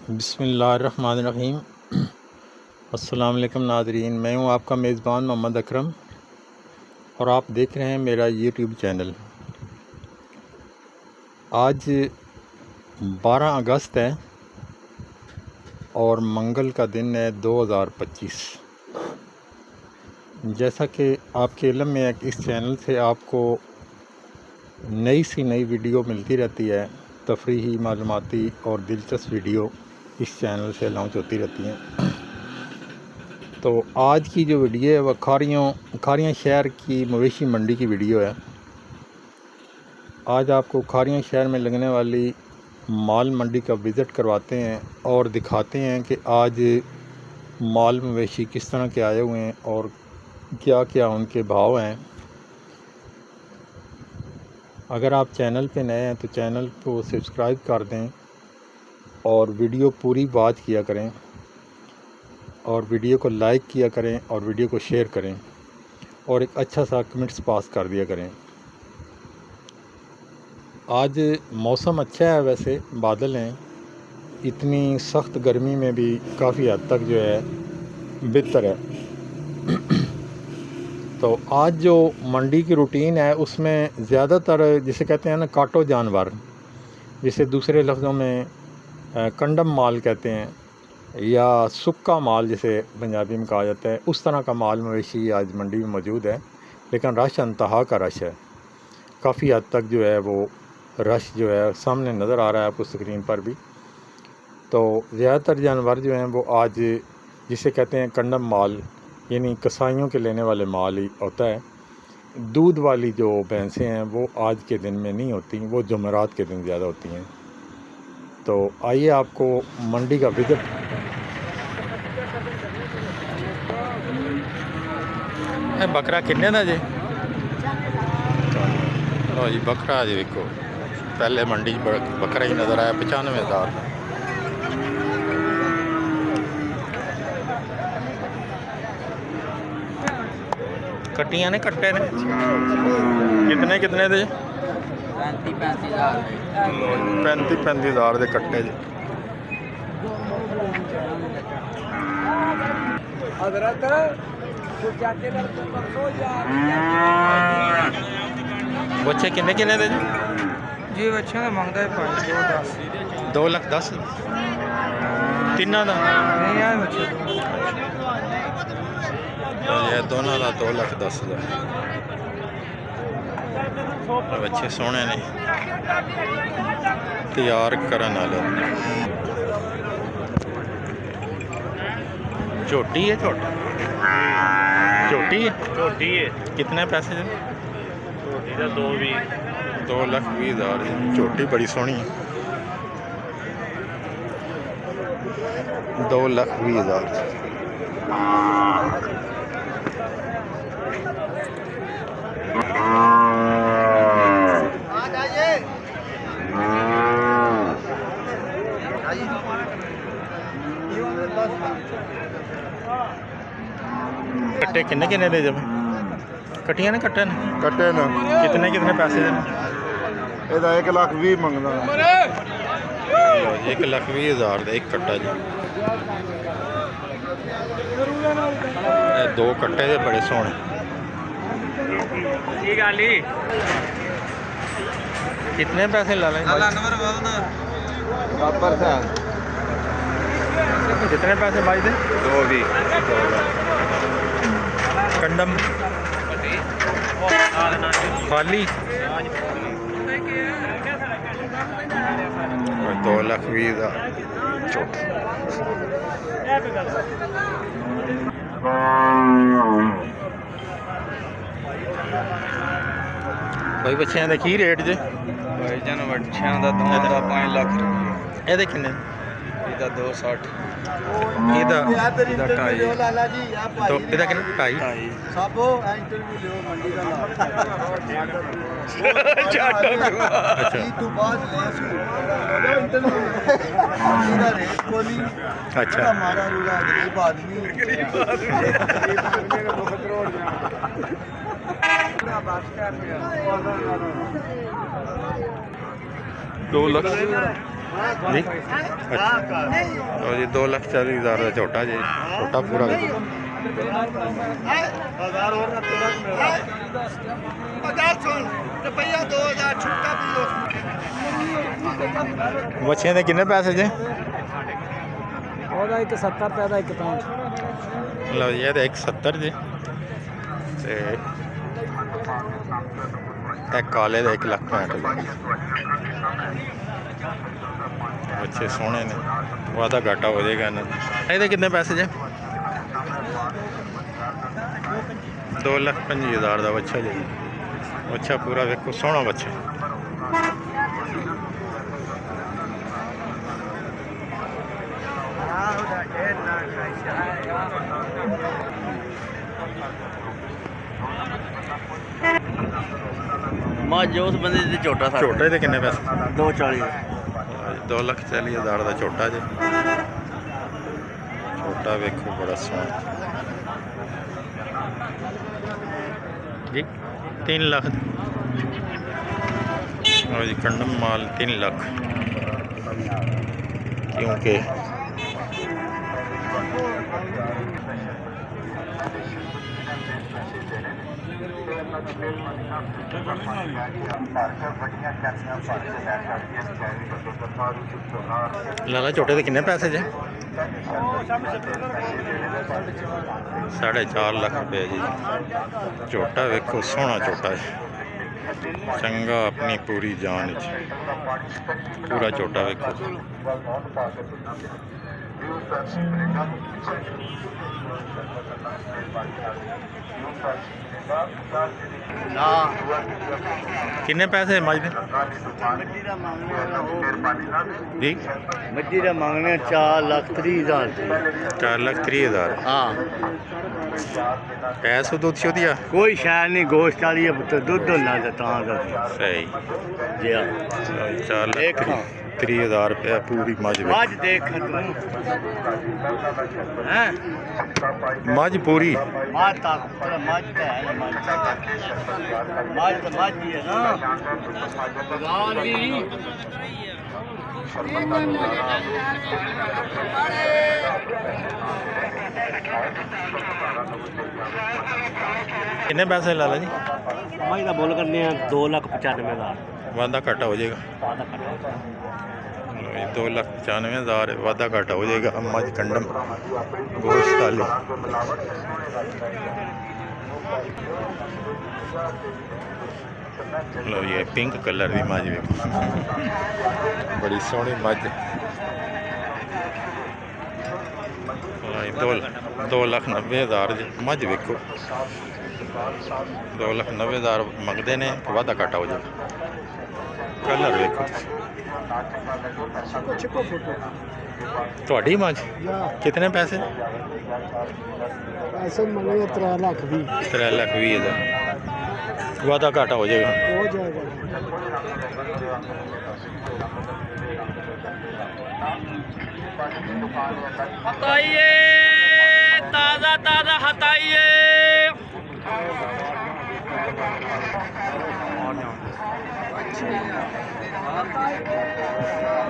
बिस्मिल्लाहिर्रहमानिर्रहीम। अस्सलाम वालेकुम नाज़रीन, मैं हूं आपका मेज़बान मोहम्मद अकरम और आप देख रहे हैं मेरा यूट्यूब चैनल। आज 12 अगस्त है और मंगल का दिन है 2025। जैसा कि आपके इल्म में है कि इस चैनल से आपको नई सी नई वीडियो मिलती रहती है, तफरीही मालूमाती और दिलचस्प वीडियो इस चैनल से लॉन्च होती रहती हैं। तो आज की जो वीडियो है वह खारियाँ शहर की मवेशी मंडी की वीडियो है। आज आपको खारियाँ शहर में लगने वाली माल मंडी का विज़िट करवाते हैं और दिखाते हैं कि आज माल मवेशी किस तरह के आए हुए हैं और क्या क्या उनके भाव हैं। अगर आप चैनल पे नए हैं तो चैनल को सब्सक्राइब कर दें और वीडियो पूरी वॉच किया करें और वीडियो को लाइक किया करें और वीडियो को शेयर करें और एक अच्छा सा कमेंट्स पास कर दिया करें। आज मौसम अच्छा है, वैसे बादल हैं, इतनी सख्त गर्मी में भी काफ़ी हद तक जो है बेहतर है। तो आज जो मंडी की रूटीन है उसमें ज़्यादातर जिसे कहते हैं ना काटो जानवर, जिसे दूसरे लफ्ज़ों में कंडम माल कहते हैं या सुक्का माल जिसे पंजाबी में कहा जाता है, उस तरह का माल मवेशी आज मंडी में मौजूद है। लेकिन रश इंतहा का रश है, काफ़ी हद तक जो है वो रश जो है सामने नज़र आ रहा है आपको स्क्रीन पर भी। तो ज़्यादातर जानवर जो हैं वो आज जिसे कहते हैं कंडम माल यानी कसाईयों के लेने वाले माल ही होता है। दूध वाली जो भैंसें हैं वो आज के दिन में नहीं होती, वो जुमेरात के दिन ज़्यादा होती हैं। तो आइए आपको मंडी का विज़िट बकरा किन्ने दा जी? लो जी बकरा जी देखो, पहले मंडी बकरा ही नज़र आया 95,000 का। कट्टियाँ ने कट्टे ने कितने कितने दे? 35,000 दे कट्टे जी। बच्चे किन्ने किन्ने दे जी? बच्चों का मंगता है 2 लाख 10 तीनों का नहीं यार बच्चे ये दोनों का 2 लाख 10 हज़ार। बच्चे सोने ने तैयार करने वाले। झोटी है, झोटी है कितने पैसे दे? झोटी का 2 लाख 20 हज़ार। झोटी बड़ी सोहनी है, 2 लाख 20 हज़ार। कट्टे किन्ने किन्ने दे जब? कट्टियाँ ने कट्टे कट्टे ना कितने कितने पैसे दे? ਇਹਦਾ 1 ਲੱਖ 20 ਮੰਗਦਾ। 1 लाख 20 हज़ार का एक कट्टा जी। ये 2 कट्टे जे बड़े सोहने। कितने पैसे ला लें? कितने पैसे भाई दे? 2 भी कंडम खाली 2 लाख 20 हज़ार। भाई बच्चों का की रेट जे? भाई जान बच्चों का 5 लाख रुपये। ये किन्ने? ਇਹਦਾ 260। ਇਹਦਾ 2.5। तो ਇਹਦਾ ਕਿੰਨਾ? 2.5 ਸਾਬੋ ਇੰਟਰਵਿਊ ਲਿਓ ਮੰਡੀ ਦਾ ਲਾ अच्छा ਕੀ ਤੋਂ ਬਾਅਦ ਲੈ ਸੂ ਇੰਟਰਵਿਊ ਮੰਡੀ ਦਾ ਰੇਟ ਕੋਲੀ। अच्छा हमारा रूला गरीब आदमी दो लाख जी अच्छा तो जी 2,40,000 का झोटा जी झोटा पूरा देखो हजार और ना तेरा मेरा हजार सुन रुपया 2000 छुट्टा भी लो बच्चियां दे किन्ने पैसे जे ਉਹਦਾ ਇੱਕ 70 ਰੁਪਏ ਦਾ ਇੱਕ 65 लो जी ये 170 जी ते एक काले का 1,65,000 बच्चे सोहने ने वादा घाटा हो जाएगा इन्होंने ये कितने पैसे जे 2,25,000 का बच्चा जी बच्चा पूरा देखो सोहना बच्चा ਮੱਝ ਉਸ ਬੰਦੇ ਦੇ ਝੋਟਾ ਥਾ झोटे के कितने पैसे 240 2,40,000 का झोटा जी छोटा वेखो बड़ा सोहना जी 3 लाख और जी कंडम माल 3 लाख क्योंकि लाला छोटे के कितने पैसे जे 4.5 लाख रुपये जी झोटा वेखो सोहना झोटा है चंगा अपनी पूरी जान पूरा झोटा वेखो किन्ने पैसे मज दे जी ਮੱਝੀ ਦਾ ਮੰਗਣੇ 4,30,000 4,30,000 ਹਾਂ पैसो दूध शोधिया ਕੋਈ ਸ਼ੈ ਨਹੀਂ ਗੋਸ਼ਤ ਵਾਲੀ ਹੈ ਪੁੱਤ ਦੁੱਧ ਨਾ ਤੇ ਤਾਂ ਦਾ सही ਜੀ 4,30,000 रुपया पूरी मज ਮੱਝ ਦੇਖ ਤੂੰ ਹੈ मज पूरी ਮੱਝ ਤਾਂ ਤੇਰਾ ਮੱਝ ਤਾਂ ਹੈ ਮੱਝ ਤਾਂ ਮੱਝ ਹੀ ਹੈ ਨਾ ਗਾਲ ਵੀ कितने पैसे लाला जी ਮੱਝ ਦਾ ਮੁੱਲ ਕਰਨੇ ਆ 2,95,000 वादा घाटा हो जाएगा 2,95,000 वादा घाटा हो जाएगा मज कंडम गोश्त वाली लो ये पिंक कलर की मज भी बड़ी सोहनी मज 2,90,000 मज वेखो 2,90,000 मंगते ने वादा घाटा हो जाएगा कलर वेखो ਤੁਹਾਡੀ ਮੱਝ ਕਿਤਨੇ ਪੈਸੇ ਪੈਸੇ ਮੰਗੇ 3 ਲੱਖ ਵੀ 3,20,000 ਵਾਦਾ ਘਾਟਾ ਹੋ ਜਾਏਗਾ ਹੋ ਜਾਏਗਾ हटाइए ताज़ा ताज़ा हटाइए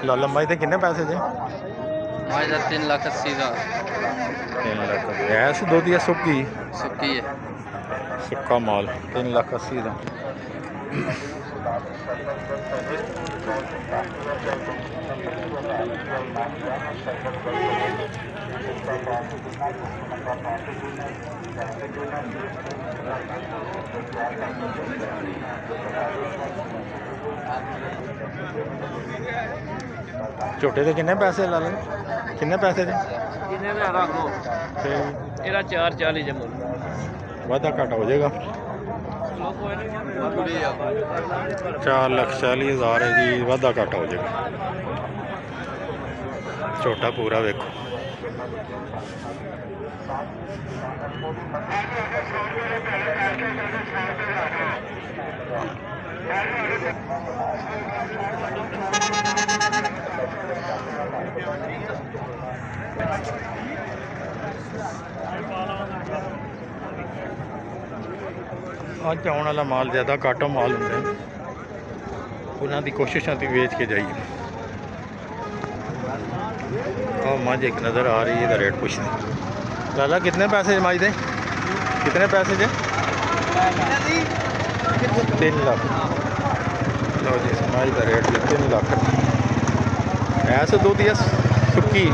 ਲਾਲਾ ਮਾਈ ਦੇ ਕਿੰਨੇ ਪੈਸੇ ਜੇ आज 3,80,000 3 ਲੱਖ ਐਸ ਦੁੱਧ ਜਾਂ ਸੁੱਕੀ सुखी है ਸੁੱਕਾ ਮਾਲ 3,80,000 ਦਾ ਝੋਟੇ ਦੇ ਕਿੰਨੇ ਪੈਸੇ ਲਾ ਲੈ ਕਿੰਨੇ ਪੈਸੇ ਦੇ किन्ने का रखो ਤੇ ਇਹਦਾ 440 ਜਮੂ ਵਾਧਾ ਘਾਟਾ ਹੋ ਜਾਏਗਾ 4,40,000 ਹੈ ਜੀ ਵਾਧਾ ਘਾਟਾ ਹੋ ਜਾਏਗਾ ਝੋਟਾ ਪੂਰਾ ਵੇਖੋ ਅੱਜ ਆਉਣ ਵਾਲਾ ਮਾਲ ਜ਼ਿਆਦਾ ਘੱਟ ਮਾਲ ਹੁੰਦਾ ਉਹਨਾਂ ਦੀ ਕੋਸ਼ਿਸ਼ ਹੈ ਕਿ ਵੇਚ ਕੇ ਜਾਈਏ और मझ एक नज़र आ रही है, तो रेट पूछने। लाला कितने पैसे मझ दे, कितने पैसे जे? 3 लाख। लो जी मझ का रेट जी 3 लाख। ऐसे दूध या सुक्की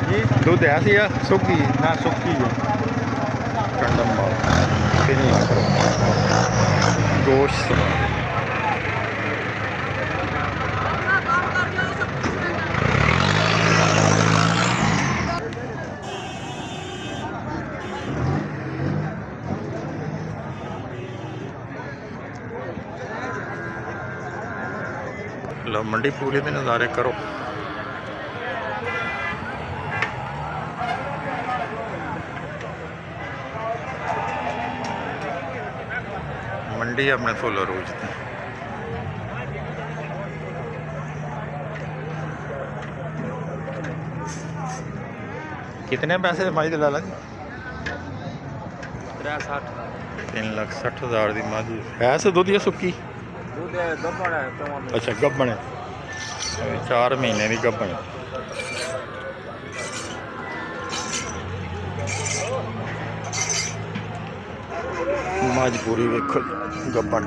जी? दूध ऐसी या सुक्की? ना सुक्की है। कंडम माल 3 लाख गोश्त। लो मंडी पूरे के नज़ारे करो। मंडी अपने फुल अरूज थी। कितने पैसे मझ दे लाला जी? 3,60,000 की मझ है। से दुध या सुक्की? अच्छा गब्बन है, 4 महीने की गब्बन है। मझ पूरी वेखो गब्बन।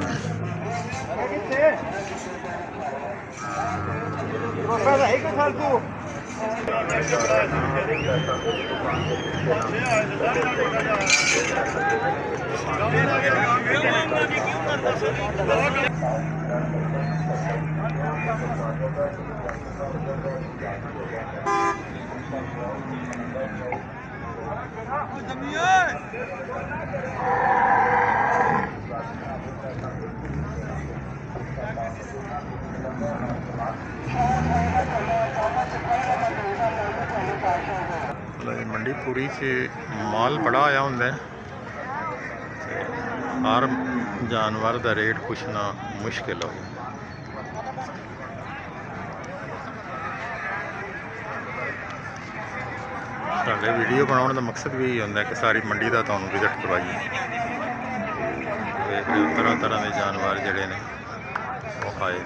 मंडी पूरी से माल बड़ा आया होंगे, हर जानवर का रेट पुछना मुश्किल हो। साढ़े वीडियो बनाने का मकसद भी यही होंगे कि सारी मंडी का तुहानू विजिट करवाइए। देख रहे हो तरह तरह के जानवर जड़े ने वो आए।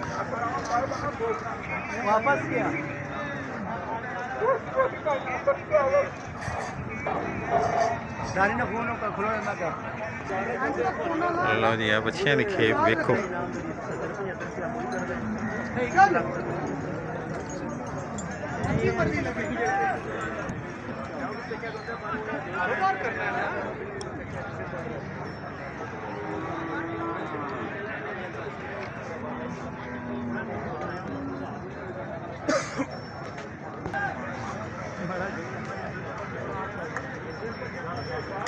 लो जी बच्चियां की खेप वेखो।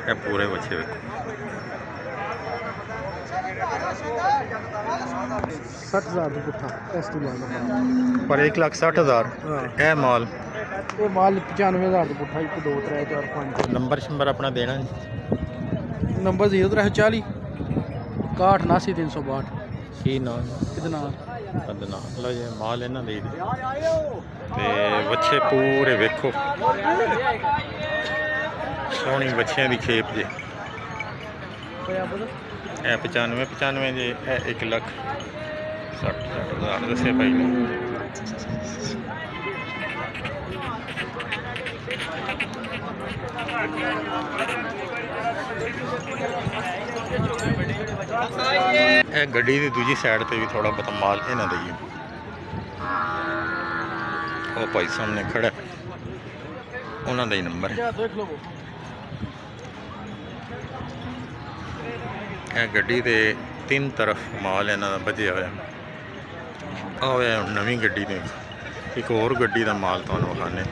ये पूरे बच्चे वेखो। 60,000 का पुट्ठा इस तो लाना पर 1,60,000 है माल। ये माल 95,000 का पुट्ठा 1 2 3 4 5। नंबर शंबर अपना देना जी। नंबर 0340 61 362। की नाम? कितना अदना। लो जी माल इन्हों दे ते बच्चे पूरे वेखो। सोहनी बच्चियां की खेप जे। 95 जे 1,60,000 दसे भाई ने। गड्डी की दूजी साइड पर भी थोड़ा बहुत माल इन्हों दे। वो भाई सामने खड़ा उन्होंने ही नंबर है। गड्डी के 3 तरफ माल इन्हों का बजया हुआ। नवी गड्डी ने एक होर गड्डी का माल तुहानू विखाने।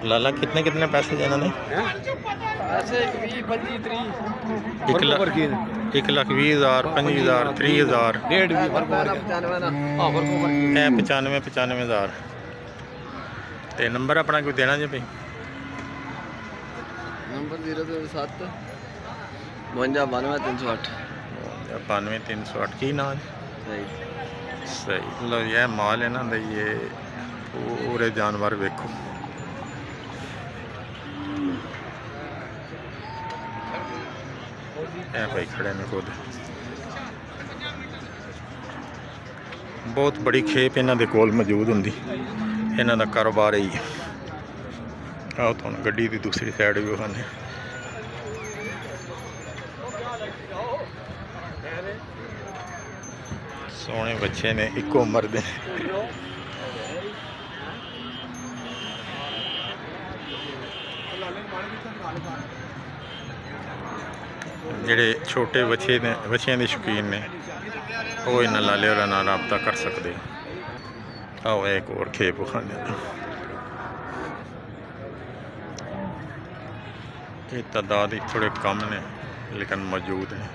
लाला कितने कितने पैसे देना ने? 1,20,000 25,000 30,000 95,000। तो नंबर अपना कोई देना जी भाई? नंबर 007 52 308 92 308। की नाम? सही। लो ये माल इन्हों का ये पूरे जानवर वेखो। ਇਹ ਭਾਈ ਖੜੇ ਨੇ ਖੁਦ। ਬਹੁਤ ਬੜੀ ਖੇਪ ਇਹਨਾਂ ਦੇ ਕੋਲ ਮੌਜੂਦ ਹੁੰਦੀ। ਇਹਨਾਂ ਦਾ ਕਾਰੋਬਾਰ ਹੀ ਹੈ। ਆਓ ਤੁਹਾਨੂੰ ਗੱਡੀ ਦੀ ਦੂਸਰੀ ਸਾਈਡ ਵੀ ਵਿਖਾਉਂਦੇ। ਸੋਹਣੇ ਬੱਚੇ ਨੇ, ਇੱਕੋ ਉਮਰ ਦੇ। ਜਿਹੜੇ ਛੋਟੇ ਬੱਚੇ ਨੇ, ਬੱਚਿਆਂ ਦੇ ਸ਼ੌਕੀਨ ਨੇ, ਉਹ ਇਹਨਾਂ ਲਾਲੇ ਹੋਰਾਂ ਨਾਲ ਰਾਬਤਾ ਕਰ ਸਕਦੇ। ਆਓ ਇੱਕ ਹੋਰ ਖੇਪ ਵਿਖਾਉਂਦੇ ਹਾਂ। ਇਹ ਤਾਦਾਦ ਹੀ ਥੋੜੇ कम ने लेकिन मौजूद ने।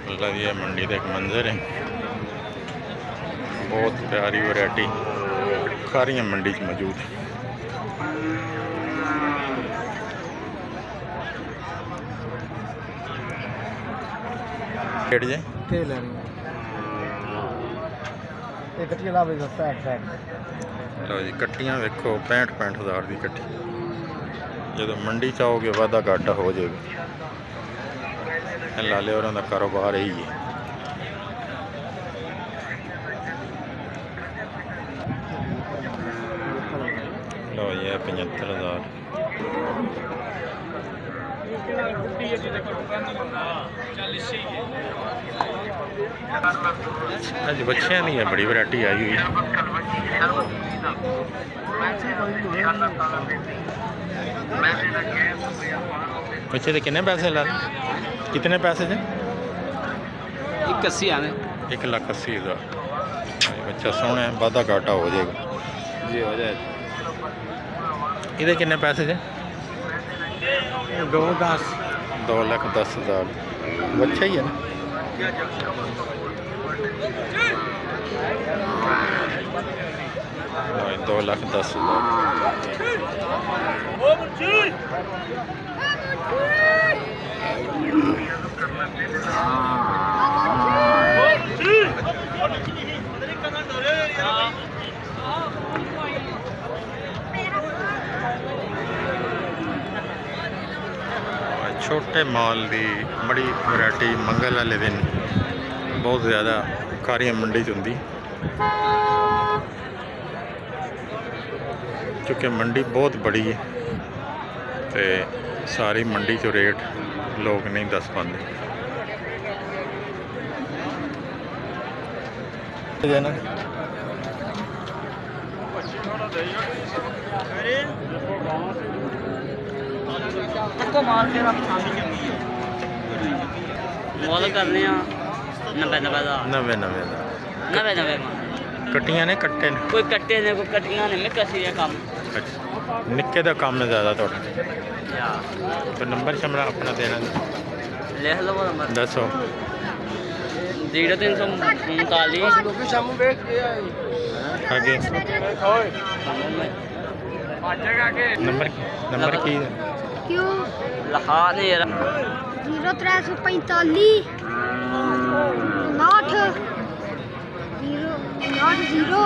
मतलब ये मंडी का एक मंजर है। बहुत प्यारी वैरायटी सारियां मंडी च मौजूद है। ਕਿਹੜੀ ਜੇ के लेनी एक कट्टी ला भाई 60 ਲਓ ਜੀ ਕੱਟੀਆਂ ਵੇਖੋ 65 ਹਜ਼ਾਰ ਦੀ ਕੱਟੀ। ਜਦੋਂ ਮੰਡੀ ਚ ਆਓਗੇ ਵਾਧਾ ਘਾਟਾ ਹੋ ਜਾਏਗਾ। ਇਹ ਲਾਲੇ ਹੋਰਾਂ ਦਾ ਕਾਰੋਬਾਰ ਇਹੀ ਹੈ। ਲਓ ਜੀ ਇਹ 75,000। ਅੱਜ ਬੱਚਿਆਂ ਦੀ ਬੜੀ ਵੈਰਾਈਟੀ ਆਈ ਹੋਈ ਹੈ। ਬੱਚੇ ਦੇ ਕਿੰਨੇ ਪੈਸੇ ਲਾ ਕਿਤਨੇ पैसे जे 81 आने 1,80,000। ਬੱਚਾ ਸੋਹਣਾ ਹੈ, ਵਾਧਾ ਘਾਟਾ ਹੋ ਜਾਏਗਾ जी हो जाए। ਇਹਦੇ ਕਿੰਨੇ ਪੈਸੇ ਜੇ 210 2,10,000। ਬੱਚਾ ਹੀ ਹੈ ਨਾ। हाँ, 2,10,000। छोटे माल की बड़ी वैरायटी मंगल वाले दिन बहुत ज़्यादा कारियां मंडी च होंदी, क्योंकि मंडी बहुत बड़ी है तो सारी मंडी चो रेट लोग नहीं दस पाते। मुल करने 90,000 कट्टियां ने कट्टे ने कोई कट्टे ने कोई कट्टियां ने मैं कसी है काम। अच्छा निक्के दा काम है ज़्यादा थोड़ा। तो नंबर शमरा अपना देना लिख लो नंबर दसो 0339 आगे नंबर नंबर की है? क्यों लखा ने 0345 0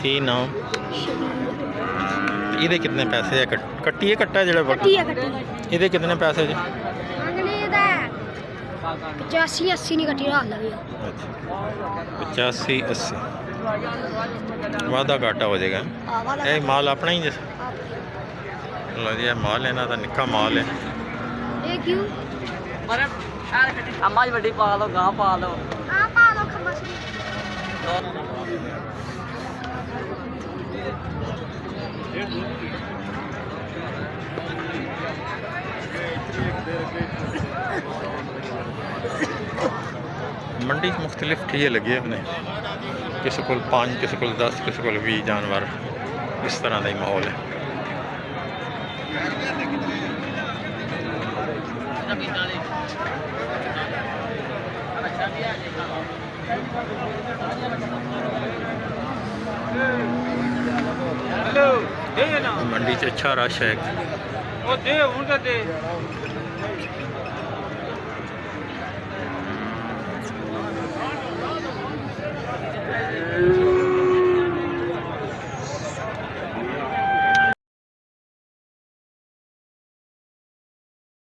की नाम ਇਹਦੇ ਕਿੰਨੇ ਪੈਸੇ ਹੈ? ਕੱਟੀ ਹੈ ਕੱਟਾ ਜਿਹੜਾ कट्टी है कट्टी ਇਹਦੇ ਕਿੰਨੇ ਪੈਸੇ ਜੀ? मंगने दा 85 80 नहीं कट्टी रहा लगे। अच्छा 85 80 वादा घाटा हो जाएगा। ये माल अपना ही जैसे लो जी ये माल है ना, तो निक्का माल है। ये क्यों अम्मा जी बड़ी पा लो गां पा लो हां पा लो खम्बा से मंडी मुख्तलिफ ठीए लगे अपने, किसी को 5 किसी को 10 किसी को 20 जानवर, इस तरह का ही माहौल है। मंडी च अच्छा रश है।